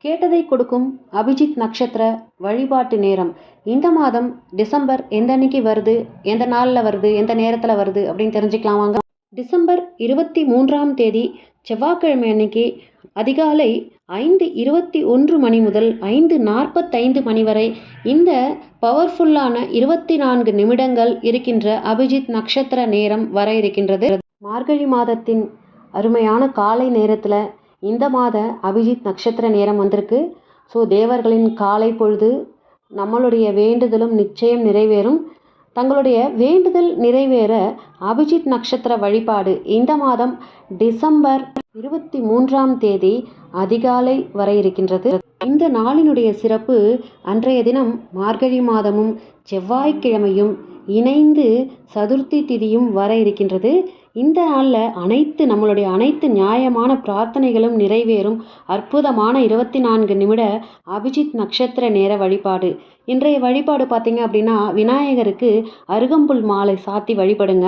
கேட்டதை கொடுக்கும் அபிஜித் நட்சத்திர வழிபாட்டு நேரம். இந்த மாதம் டிசம்பர் எந்த அன்னைக்கு வருது, எந்த நாளில் வருது, எந்த நேரத்தில் வருது அப்படின்னு தெரிஞ்சுக்கலாம் வாங்க. டிசம்பர் 23ஆம் தேதி செவ்வாய்க்கிழமை அன்னைக்கு அதிகாலை 5:21 மணி முதல் 5:45 மணி வரை இந்த பவர்ஃபுல்லான 24 நிமிடங்கள் இருக்கின்ற அபிஜித் நட்சத்திர நேரம் வர இருக்கின்றது. மார்கழி மாதத்தின் அருமையான காலை நேரத்தில் இந்த மாத அபிஜித் நட்சத்திர நேரம் வந்திருக்கு. ஸோ தேவர்களின் காலை பொழுது நம்மளுடைய வேண்டுதலும் நிச்சயம் நிறைவேறும். தங்களுடைய வேண்டுதல் நிறைவேற அபிஜித் நட்சத்திர வழிபாடு இந்த மாதம் டிசம்பர் 23ஆம் தேதி அதிகாலை வர இருக்கின்றது. இந்த நாளினுடைய சிறப்பு, அன்றைய தினம் மார்கழி மாதமும் செவ்வாய்க்கிழமையும் இணைந்து சதுர்த்தி திதியும் வர இருக்கின்றது. இந்த நாளில் நம்மளுடைய அனைத்து நியாயமான பிரார்த்தனைகளும் நிறைவேறும் அற்புதமான 24 நிமிட அபிஜித் நட்சத்திர நேர வழிபாடு. இன்றைய வழிபாடு பார்த்தீங்க அப்படின்னா, விநாயகருக்கு அருகம்புல் மாலை சாத்தி வழிபடுங்க.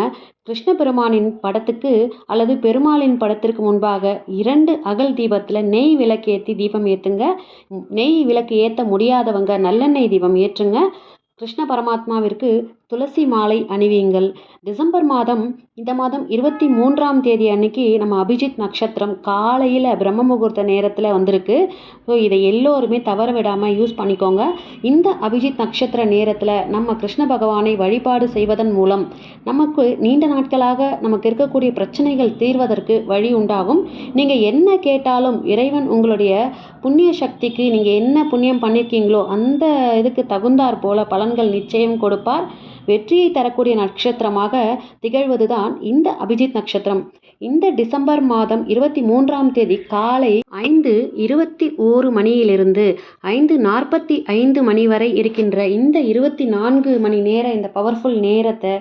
கிருஷ்ண பெருமானின் படத்துக்கு அல்லது பெருமாளின் படத்திற்கு முன்பாக 2 அகல் தீபத்தில் நெய் விளக்கு ஏற்றி தீபம் ஏற்றுங்க. நெய் விளக்கு ஏற்ற முடியாதவங்க நல்லெண்ணெய் தீபம் ஏற்றுங்க. கிருஷ்ண பரமாத்மாவிற்கு துளசி மாலை அணிவியுங்கள். டிசம்பர் மாதம் இந்த மாதம் 23ஆம் தேதி அன்னைக்கு நம்ம அபிஜித் நட்சத்திரம் காலையில் பிரம்ம முகூர்த்த நேரத்தில் வந்திருக்கு. ஸோ இதை எல்லோருமே தவற விடாமல் யூஸ் பண்ணிக்கோங்க. இந்த அபிஜித் நட்சத்திர நேரத்தில் நம்ம கிருஷ்ண பகவானை வழிபாடு செய்வதன் மூலம் நமக்கு நீண்ட நாட்களாக நமக்கு இருக்கக்கூடிய பிரச்சனைகள் தீர்வதற்கு வழி உண்டாகும். நீங்கள் என்ன கேட்டாலும் இறைவன் உங்களுடைய புண்ணிய சக்திக்கு, நீங்கள் என்ன புண்ணியம் பண்ணியிருக்கீங்களோ அந்த இதுக்கு தகுந்தாற் போல பலன்கள் நிச்சயம் கொடுப்பார். வெற்றியை தரக்கூடிய நட்சத்திரமாக திகழ்வதுதான் இந்த அபிஜித் நட்சத்திரம். இந்த டிசம்பர் மாதம் 23ஆம் தேதி காலை 5:21 மணியிலிருந்து 5:45 மணி வரை இருக்கின்ற இந்த 24 மணி நேர இந்த பவர்ஃபுல் நேரத்தை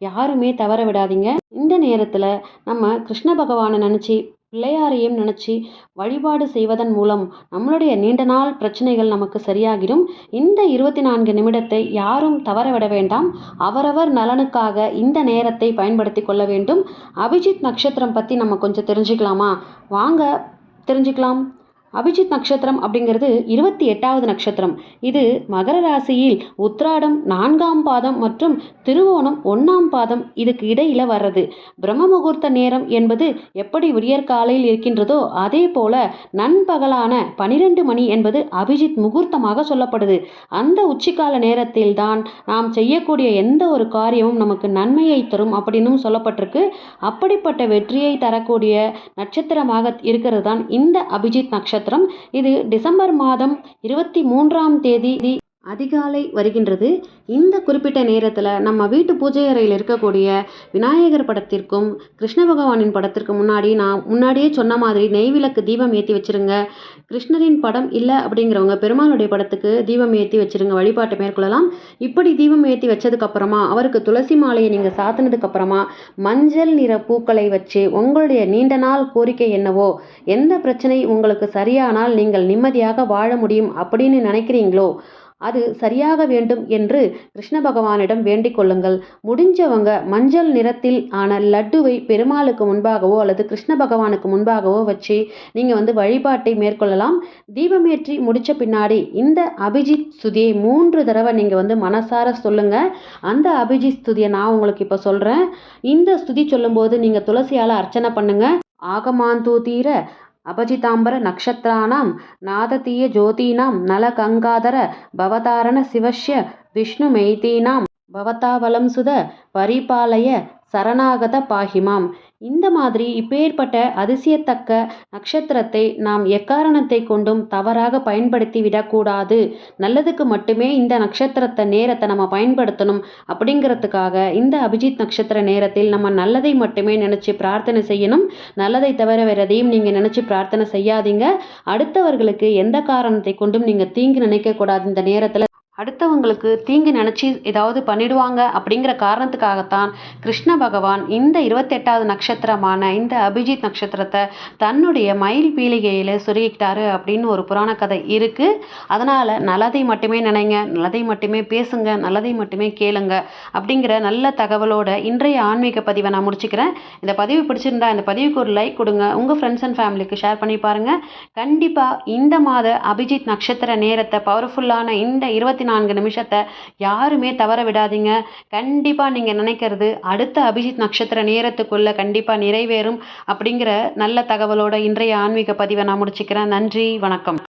யாருமே தவற விடாதீங்க. இந்த நேரத்தில் நம்ம கிருஷ்ண பகவானை நினச்சி, பிள்ளையாரையும் நினச்சி வழிபாடு செய்வதன் மூலம் நம்மளுடைய நீண்ட நாள் பிரச்சனைகள் நமக்கு சரியாகிடும். இந்த 24 நிமிடத்தை யாரும் தவற விட வேண்டாம். அவரவர் நலனுக்காக இந்த நேரத்தை பயன்படுத்தி கொள்ள வேண்டும். அபிஜித் நட்சத்திரம் பற்றி நம்ம கொஞ்சம் தெரிஞ்சுக்கலாமா? வாங்க தெரிஞ்சுக்கலாம். அபிஜித் நட்சத்திரம் அப்படிங்கிறது 28வது நட்சத்திரம். இது மகர ராசியில் உத்திராடம் 4ஆம் பாதம் மற்றும் திருவோணம் 1ஆம் பாதம் இதுக்கு இடையில வர்றது. பிரம்ம முகூர்த்த நேரம் என்பது எப்படி விடியற்காலையில் இருக்கின்றதோ அதே போல நண்பகலான 12 மணி என்பது அபிஜித் முகூர்த்தமாக சொல்லப்படுது. அந்த உச்சிக்கால நேரத்தில் தான் நாம் செய்யக்கூடிய எந்த ஒரு காரியமும் நமக்கு நன்மையை தரும் அப்படின்னும் சொல்லப்பட்டிருக்கு. அப்படிப்பட்ட வெற்றியை தரக்கூடிய நட்சத்திரமாக இருக்கிறது தான் இந்த அபிஜித் நட்சத்திரம். இது டிசம்பர் மாதம் 23ஆம் தேதி அதிகாலை வருகின்றது. இந்த குறிப்பிட்ட நேரத்தில் நம்ம வீட்டு பூஜை அறையில் இருக்கக்கூடிய விநாயகர் படத்திற்கும் கிருஷ்ண பகவானின் படத்திற்கு நான் முன்னாடியே சொன்ன மாதிரி நெய் விளக்கு தீபம் ஏற்றி வச்சிருங்க. கிருஷ்ணரின் படம் இல்லை அப்படிங்கிறவங்க பெருமாளுடைய படத்துக்கு தீபம் ஏற்றி வச்சிருங்க, வழிபாட்டை மேற்கொள்ளலாம். இப்படி தீபம் ஏற்றி வச்சதுக்கப்புறமா அவருக்கு துளசி மாலையை நீங்கள் சாத்தினதுக்கப்புறமா மஞ்சள் நிற பூக்களை வச்சு உங்களுடைய நீண்ட நாள் கோரிக்கை என்னவோ, எந்த பிரச்சனை உங்களுக்கு சரியானால் நீங்கள் நிம்மதியாக வாழ முடியும் அப்படின்னு நினைக்கிறீங்களோ அது சரியாக வேண்டும் என்று கிருஷ்ண பகவானிடம் வேண்டிக் கொள்ளுங்கள். முடிஞ்சவங்க மஞ்சள் நிறத்தில் ஆன லட்டுவை பெருமாளுக்கு முன்பாகவோ அல்லது கிருஷ்ண பகவானுக்கு முன்பாகவோ வச்சு நீங்கள் வழிபாட்டை மேற்கொள்ளலாம். தீபமேற்றி முடித்த பின்னாடி இந்த அபிஜித் ஸ்துதியை 3 தடவை நீங்கள் மனசார சொல்லுங்க. அந்த அபிஜித் ஸ்துதியை நான் உங்களுக்கு இப்போ சொல்கிறேன். இந்த ஸ்துதி சொல்லும்போது நீங்கள் துளசியால் அர்ச்சனை பண்ணுங்க. ஆகமாந்து தீர அபஜிதாம்பர நக்ஷத்ராணாம் நாததீய ஜோதீனாம் நல கங்காதர பவதாரண சிவஸ்ய விஷ்ணு மெய்தீனாம் பவதாவலம் சுத பரிபாலய சரணாகத பாகிமாம். இந்த மாதிரி இப்பேற்பட்ட அதிசயத்தக்க நட்சத்திரத்தை நாம் எக்காரணத்தை கொண்டும் தவறாக பயன்படுத்தி விடக்கூடாது. நல்லதுக்கு மட்டுமே இந்த நட்சத்திரத்தை நேரத்தை நம்ம பயன்படுத்தணும். அப்படிங்கிறதுக்காக இந்த அபிஜித் நட்சத்திர நேரத்தில் நம்ம நல்லதை மட்டுமே நினச்சி பிரார்த்தனை செய்யணும். நல்லதை தவிர வேறு எதையும் நீங்கள் நினச்சி பிரார்த்தனை செய்யாதீங்க. அடுத்தவர்களுக்கு எந்த காரணத்தை கொண்டும் நீங்கள் தீங்கு நினைக்கக்கூடாது. இந்த நேரத்தில் அடுத்தவங்களுக்கு தீங்கு நினச்சி ஏதாவது பண்ணிடுவாங்க அப்படிங்கிற காரணத்துக்காகத்தான் கிருஷ்ண பகவான் இந்த 28வது நட்சத்திரமான இந்த அபிஜித் நட்சத்திரத்தை தன்னுடைய மயில் பீலிகையில் சொருகிக்கிட்டாரு அப்படின்னு ஒரு புராண கதை இருக்குது. அதனால் நல்லதை மட்டுமே நினைங்க, நல்லதை மட்டுமே பேசுங்க, நல்லதை மட்டுமே கேளுங்க அப்படிங்கிற நல்ல தகவலோட இன்றைய ஆன்மீக பதிவை நான் முடிச்சுக்கிறேன். இந்த பதிவு பிடிச்சிருந்தா இந்த பதிவுக்கு ஒரு லைக் கொடுங்க, உங்கள் ஃப்ரெண்ட்ஸ் அண்ட் ஃபேமிலிக்கு ஷேர் பண்ணி பாருங்கள். கண்டிப்பாக இந்த மாத அபிஜித் நட்சத்திர நேரத்தை பவர்ஃபுல்லான இந்த 24 நிமிஷத்தை யாருமே தவற விடாதீங்க. கண்டிப்பாக நீங்கள் நினைக்கிறது அடுத்த அபிஜித் நட்சத்திர நேரத்துக்குள்ளே கண்டிப்பாக நிறைவேறும் அப்படிங்கிற நல்ல தகவலோட இன்றைய ஆன்மீக பதிவை நான் முடிச்சுக்கிறேன். நன்றி, வணக்கம்.